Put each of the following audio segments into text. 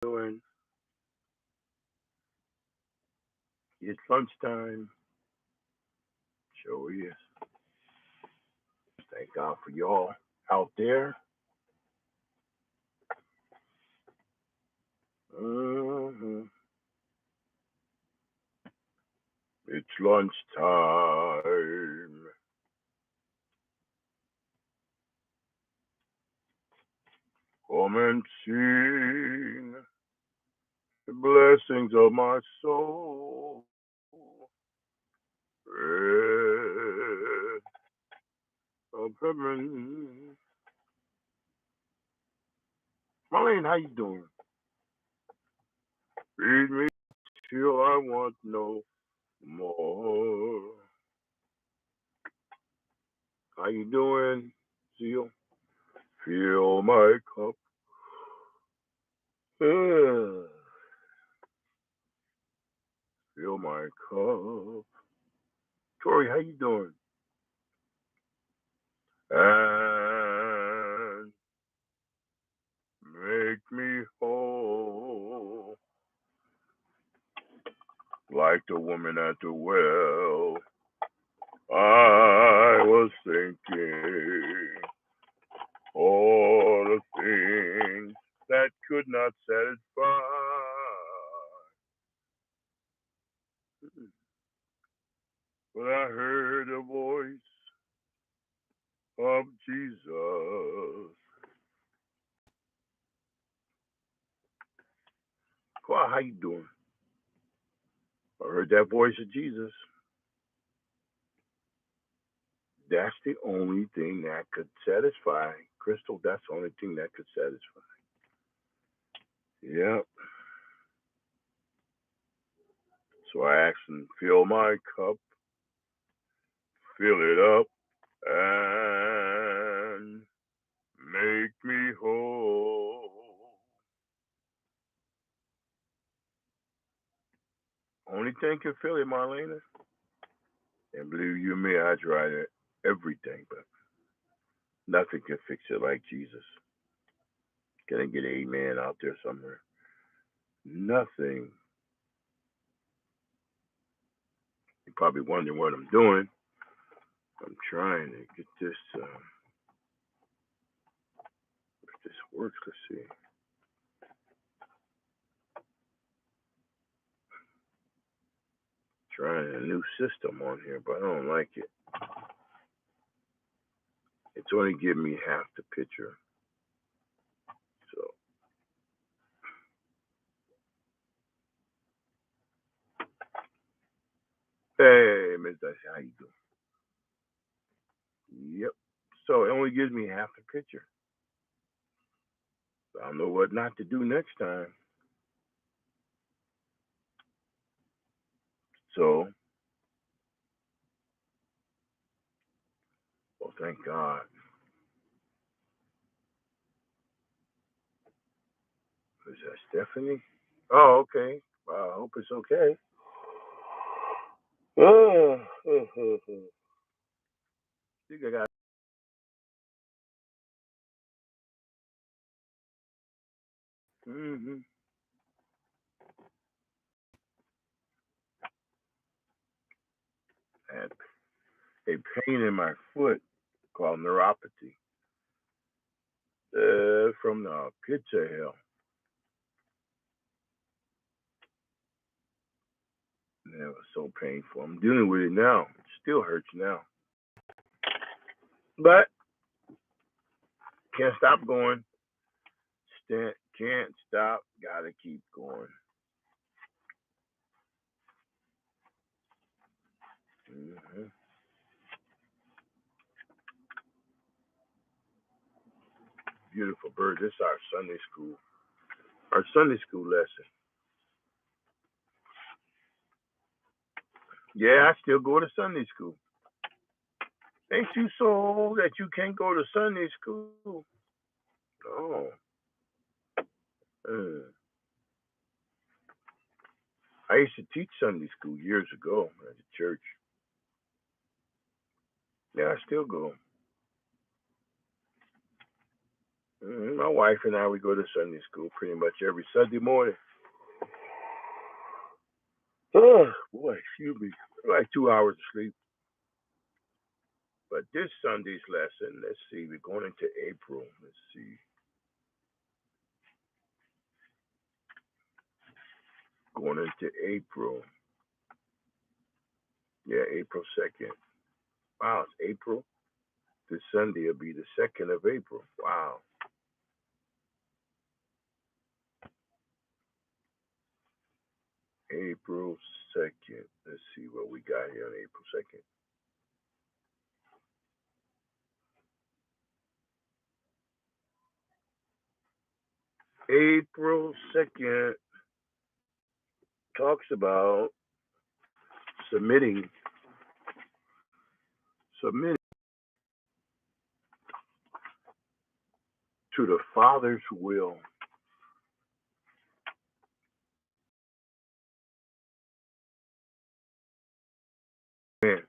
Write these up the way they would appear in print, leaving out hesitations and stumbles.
doing? It's lunchtime. Sure is. Thank God for y'all out there. hmm It's lunchtime. Come and sing the blessings of my soul. Bread of heaven. Marlene, how you doing? Feed me till I want no more. How you doing, Seal? Fill my cup. Fill my cup. Tori, how you doing? And make me whole like the woman at the well. I was thinking all the things that could not satisfy. But I heard a voice of Jesus. Well, how you doing? I heard that voice of Jesus. That's the only thing that could satisfy. Crystal, that's the only thing that could satisfy. Yep. So I asked him, fill my cup, fill it up, and make me whole. Only thing can fill it, Marlena. And believe you me, I tried everything, but nothing can fix it like Jesus. Can I get an amen out there somewhere? Nothing. You're probably wondering what I'm doing. I'm trying to get this. If this works, let's see. Trying a new system on here, but I don't like it. It's only giving me half the picture. So, hey, Miss Dicey, how you doing? Yep. So it only gives me half the picture. So I don't know what not to do next time. So, well, thank God. Is that Stephanie? Oh, okay. Well, I hope it's okay. I think I got. Mm-hmm. I had a pain in my foot called neuropathy from the pits of hell. And it was so painful. I'm dealing with it now. It still hurts now. But can't stop going. Can't stop. Gotta keep going. Mm-hmm. Beautiful bird. This is our Sunday school. Our Sunday school lesson. Yeah, I still go to Sunday school. Ain't you so old that you can't go to Sunday school? Oh. Uh, I used to teach Sunday school years ago at the church. Yeah, I still go. My wife and I, we go to Sunday school pretty much every Sunday morning. Oh, boy, excuse me. Like 2 hours of sleep. But this Sunday's lesson, let's see, we're going into April. Let's see. Going into April. Yeah, April 2nd. Wow, it's April. This Sunday will be the 2nd of April. Wow. April 2nd. Let's see what we got here on April 2nd. April 2nd talks about submitting submitting to the Father's will. Man,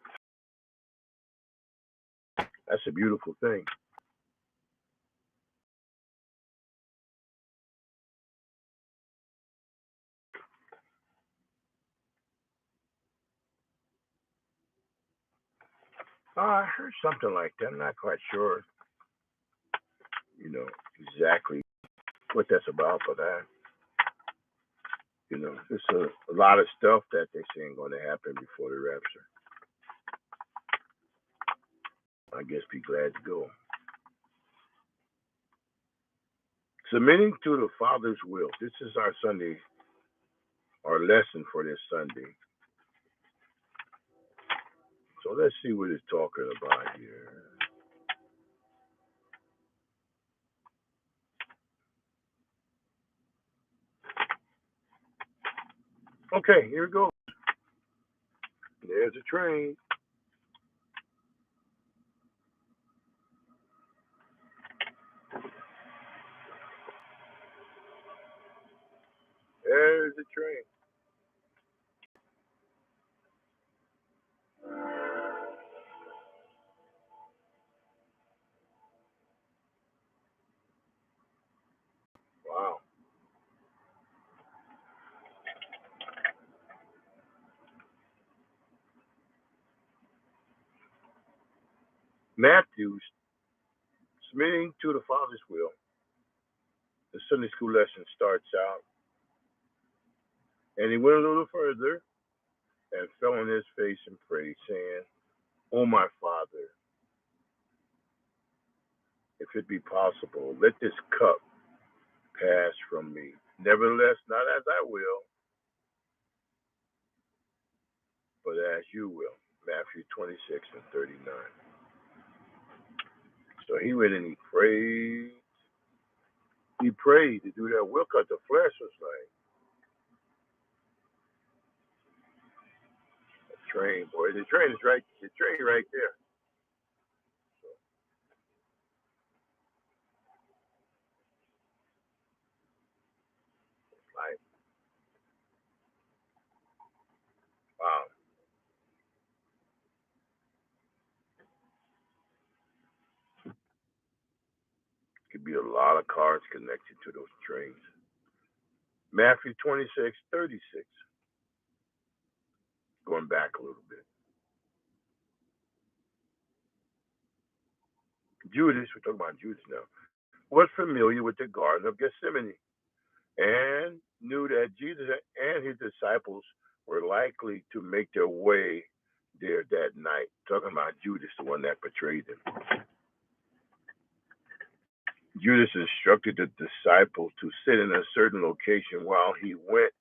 that's a beautiful thing. I heard something like that. I'm not quite sure, you know, exactly what that's about, but it's a lot of stuff that they're saying going to happen before the rapture. I guess be glad to go. Submitting to the Father's will. This is our Sunday, our lesson for this Sunday. So let's see what it's talking about here. Okay, here we go. There's a train. There's a train. Wow. Matthew, submitting to the Father's will. The Sunday school lesson starts out, and he went a little further and fell on his face and prayed, saying, "O my Father, if it be possible, let this cup pass from me. Nevertheless, not as I will, but as you will." Matthew 26 and 39. So he went and he prayed. He prayed to do that will, because the flesh was like, a train, boy. The train is right. The train right there. So, like, wow. Could be a lot of cars connected to those trains. Matthew 26:36. Going back a little bit. Judas, we're talking about Judas now, was familiar with the Garden of Gethsemane and knew that Jesus and his disciples were likely to make their way there that night. Talking about Judas, the one that betrayed him. Judas instructed the disciples to sit in a certain location while he went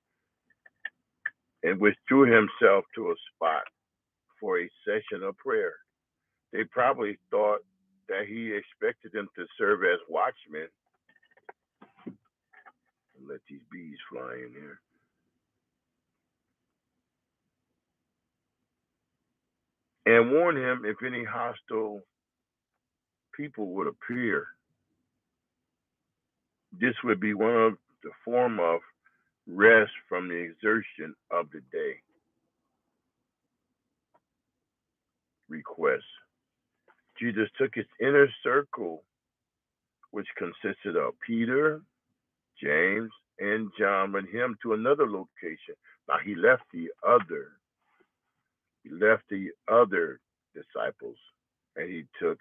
and withdrew himself to a spot for a session of prayer. They probably thought that he expected them to serve as watchmen. Let these bees fly in here. And warn him if any hostile people would appear. This would be one of the form of rest from the exertion of the day. Request. Jesus took his inner circle which consisted of Peter, James, and John, with him to another location. Now he left the other disciples, and he took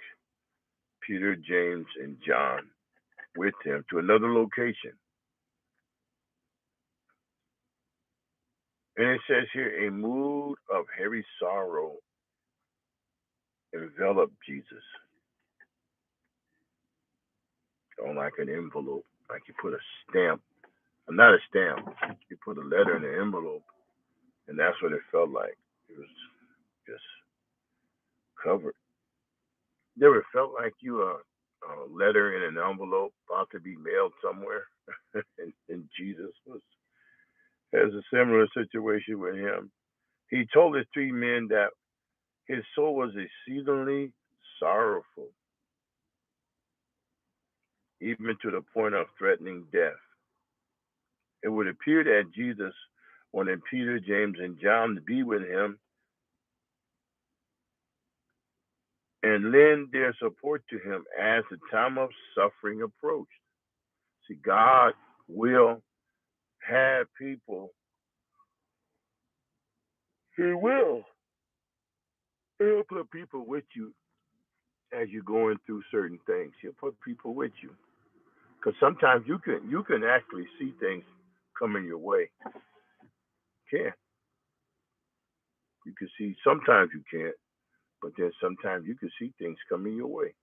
Peter, James, and John with him to another location. And it says here, a mood of heavy sorrow enveloped Jesus on like an envelope, like you put a stamp, not a stamp, you put a letter in an envelope, and that's what it felt like. It was just covered. You ever felt like you a letter in an envelope about to be mailed somewhere? and Jesus has a similar situation with him. He told his three men that his soul was exceedingly sorrowful, even to the point of threatening death. It would appear that Jesus wanted Peter, James, and John to be with him and lend their support to him as the time of suffering approached. See, God will have people, He will. He'll put people with you as you're going through certain things. He'll put people with you. Because sometimes you can actually see things coming your way. Can't. You can see, sometimes you can't, but then sometimes you can see things coming your way.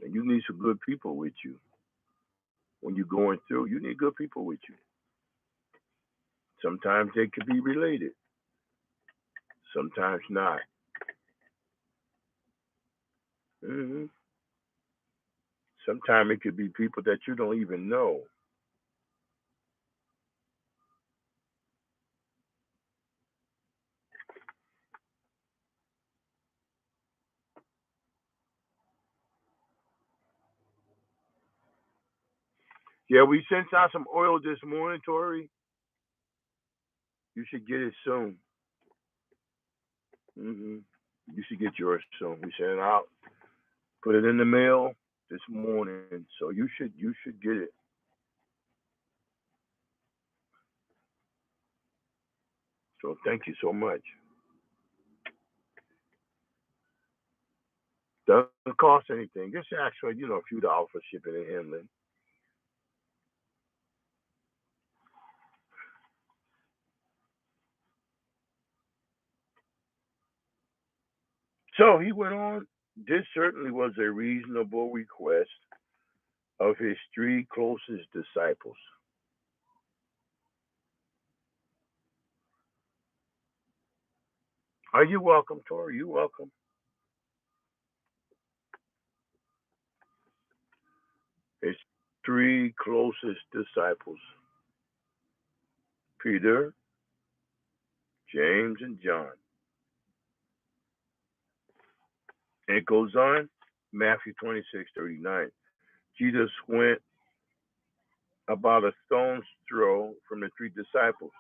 And you need some good people with you. When you're going through, you need good people with you. Sometimes they could be related, sometimes not. hmm Sometimes it could be people that you don't even know. Yeah, we sent out some oil this morning, Tori. You should get it soon. hmm You should get yours soon. We sent it out, put it in the mail this morning, so you should get it. So thank you so much. Doesn't cost anything. Just actually, a few dollars for shipping and handling. So he went on. This certainly was a reasonable request of his three closest disciples. Are you welcome, Tori? You welcome. His three closest disciples, Peter, James, and John. And it goes on, Matthew 26:39. Jesus went about a stone's throw from the three disciples.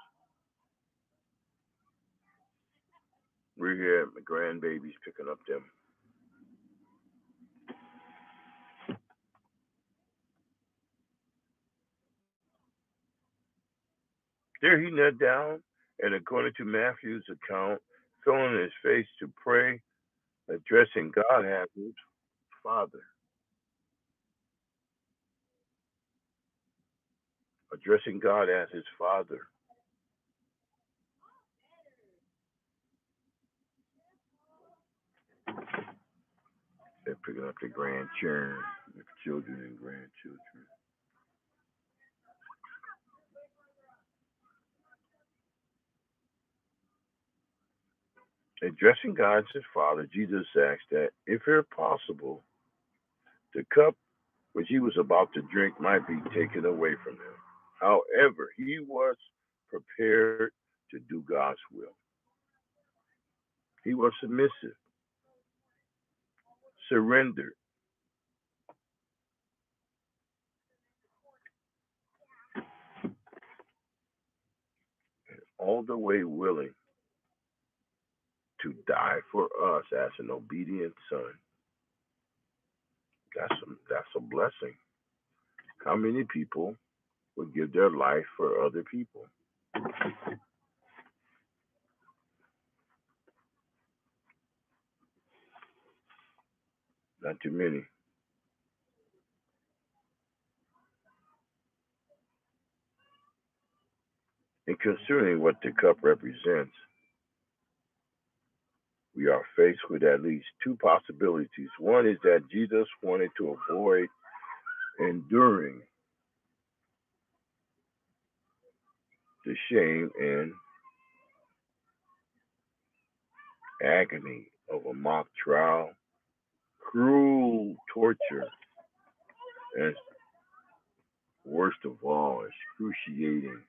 We're here at my grandbabies picking up them. There he knelt down, and according to Matthew's account, fell on his face to pray, addressing God as his Father. Addressing God as his Father. They're picking up the grandchildren, the children and grandchildren. Addressing God as his Father, Jesus asked that, if it possible, the cup which he was about to drink might be taken away from him. However, he was prepared to do God's will. He was submissive, surrendered, all the way willing to die for us as an obedient son. That's a blessing. How many people would give their life for other people? Not too many. And considering what the cup represents, we are faced with at least two possibilities. One is that Jesus wanted to avoid enduring the shame and agony of a mock trial, cruel torture, and worst of all, excruciating.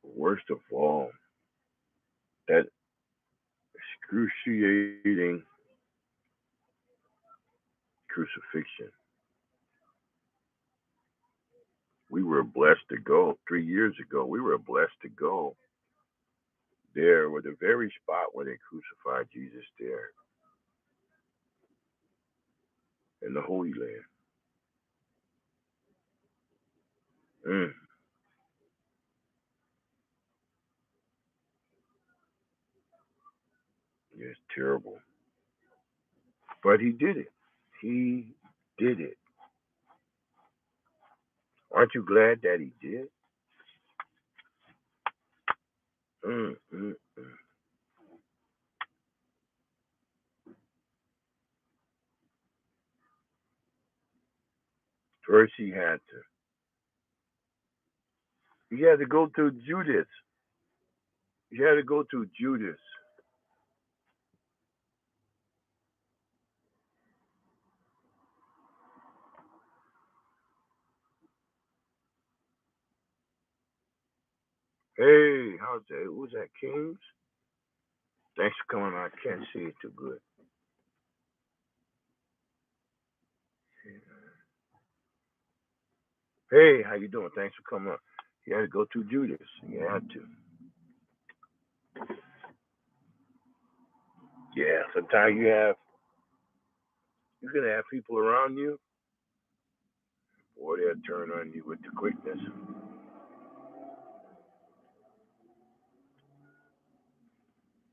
Worst of all, that excruciating crucifixion. We were blessed to go 3 years ago. We were blessed to go there with the very spot where they crucified Jesus there in the Holy Land. Mm, it's terrible. But he did it. He did it. Aren't you glad that he did? Mm, mm, mm. First, he had to go to Judas. He had to go to Judas. Hey, how's that? Who's that, Kings? Thanks for coming. I can't see it too good. Hey, how you doing? Thanks for coming up. He had to go to Judas. He had to. Yeah, sometimes you can have people around you, or they'll turn on you with the quickness.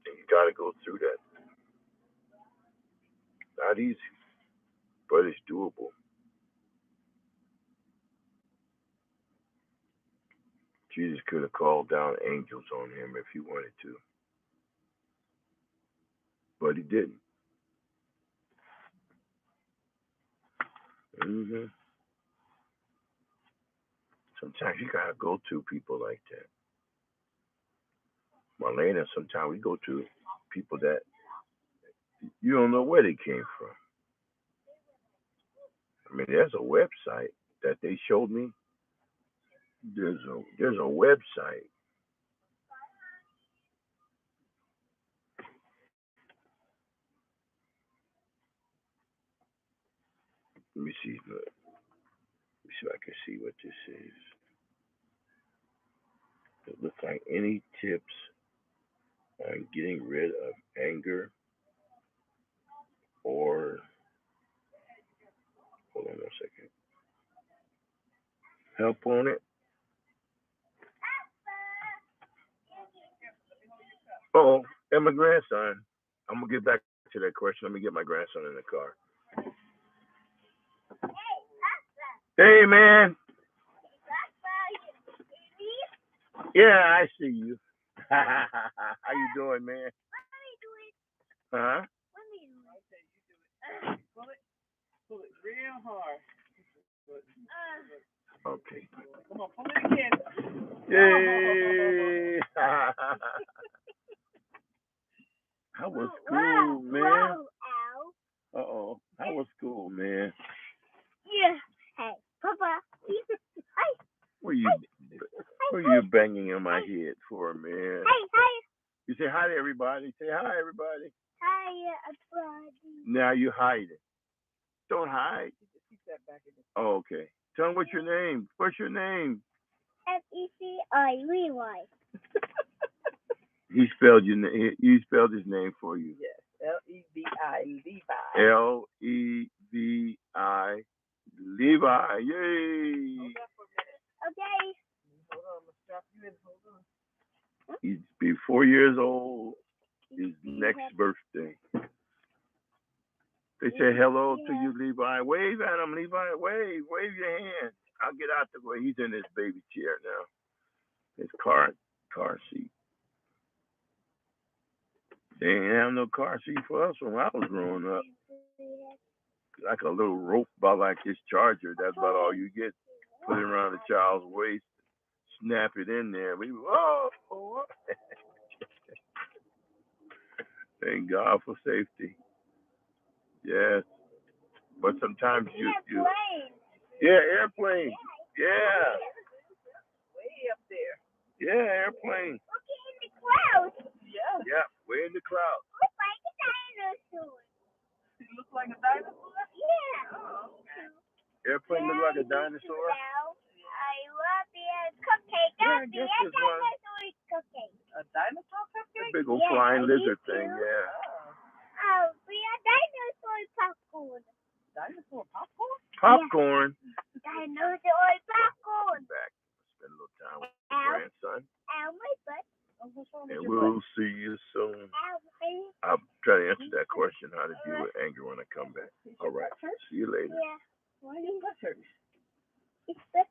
And you got to go through that. Not easy, but it's doable. Jesus could have called down angels on him if he wanted to, but he didn't. hmm Sometimes you gotta go to people like that. Marlena, sometimes we go to people that you don't know where they came from. I mean, there's a website that they showed me. There's a website. Let me see. Let me see if I can see what this is. It looks like any tips on getting rid of anger or hold on a second. Help on it. Oh, and my grandson. I'm gonna get back to that question. Let me get my grandson in the car. Hey, man. Yeah, I see you. How you doing, man? Huh? Pull it real hard. Okay. Come on, pull it again. Yay! How was school, man? Uh-oh. How was school, man? Yeah. Hey, Papa. Hi. What are you banging on my head for, man? Hi. You say hi to everybody. Say hi, everybody. Hi, everybody. Now you hiding. Don't hide. Keep that back in the Oh, okay. Tell him what's your name. What's your name? Feci Levi. He spelled your name. He spelled his name for you. Yes, Levi. Levi. Levi. Levi. Yay. Hold on for a minute. Okay. Hold on, I'm gonna strap you in. Hold on. He's be 4 years old. His next birthday. They say hello to you, Levi. Wave at him, Levi. Wave your hand. I'll get out the way. He's in his baby chair now. His car seat. They ain't have no car seat for us when I was growing up. Like a little rope about like this charger. That's about all you get. Put it around the child's waist. Snap it in there. We whoa. Thank God for safety. Yes. But sometimes you yeah, airplane. Yeah. Way up there. Yeah, airplane. Look in the clouds. Yeah. Yeah, way in the clouds. Look like a dinosaur. You look like a dinosaur? Yeah. Oh, okay. Airplane look like a dinosaur? I love your cupcake. Yeah, I guess a there's one. dinosaur cupcake. A dinosaur A cupcake? big old Yeah, flying I lizard need thing, to. yeah. Oh. We are dinosaur popcorn. Dinosaur popcorn? Popcorn. Dinosaur popcorn. Back. Spend a little time with my grandson. Ow, my butt. Oh, what's wrong with And your we'll butt? see you soon. Ow, baby. I'll try to answer that question, how to deal with anger when I come back. All right. See you later. Yeah. Why are your butt hurt? It's the